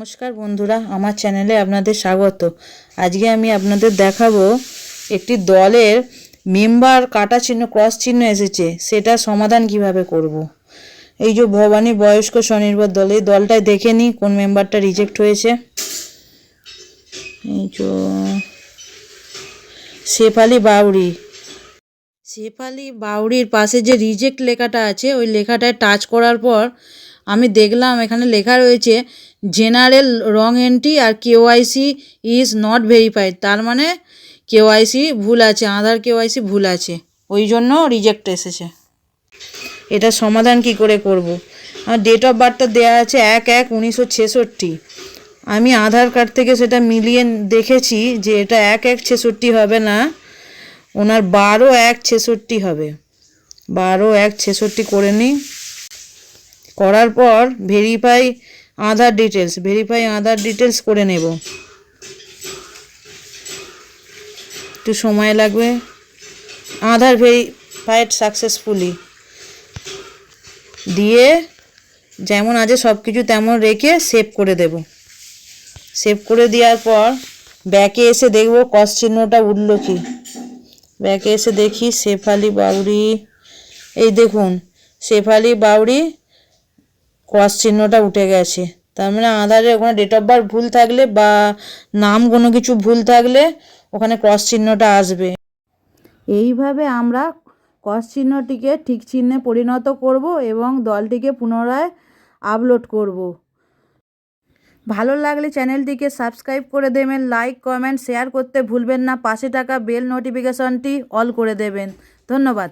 নমস্কার বন্ধুরা, আমার চ্যানেলে আপনাদের স্বাগত। আজকে আমি আপনাদের দেখাবো একটি দলের মেম্বার কাটা চিহ্ন ক্রস চিহ্ন এসেছে, সেটা সমাধান কিভাবে করব। এই যে ভবানী বয়স্ক স্বনির্ভর দল, এই দলটায় দেখে নিই কোন মেম্বারটা রিজেক্ট হয়েছে। এই যে শেফালি বাউরির পাশে যে রিজেক্ট লেখাটা আছে, ওই লেখাটায় টাচ করার পর আমি দেখলাম এখানে লেখা রয়েছে জেনারেল রং এন্ট্রি আর কেওয়াইসি ইজ নট ভেরিফাইড। তার মানে কেওয়াইসি ভুল আছে, আধার কেওয়াইসি ভুল আছে, ওই জন্য রিজেক্ট এসেছে। এটা সমাধান কি করে করব। আমার ডেট অফ বার্থটা দেওয়া আছে 1/1/1966। আমি আধার কার্ড থেকে সেটা মিলিয়ে দেখেছি যে এটা 1/1/66 হবে না, ওনার 12/1/66 হবে। 12/1/66 করে নিই। করার পর ভেরিফাই আধার ডিটেলস করে নেব। একটু সময় লাগবে। আধার ভেরিফাইড সাকসেসফুলি দিয়ে যেমন আছে সব কিছু তেমন রেখে সেভ করে দেব। সেভ করে দেওয়ার পর ব্যাকে এসে দেখব ক্রস চিহ্নটা উঠল কি। ব্যাকে এসে দেখি শেফালি বাউরি, এই দেখুন শেফালি বাউরি ক্রস চিহ্নটা উঠে গেছে। তার মানে আধারে ওখানে ডেট অফ বার্থ ভুল থাকলে বা নাম কোনো কিছু ভুল থাকলে ওখানে ক্রস চিহ্নটা আসবে। এইভাবে আমরা ক্রস চিহ্নটিকে ঠিক চিহ্নে পরিণত করব এবং দলটিকে পুনরায় আপলোড করব। ভালো লাগলে চ্যানেলটিকে সাবস্ক্রাইব করে দেবেন, লাইক কমেন্ট শেয়ার করতে ভুলবেন না, পাশে থাকা বেল নোটিফিকেশনটি অল করে দেবেন। ধন্যবাদ।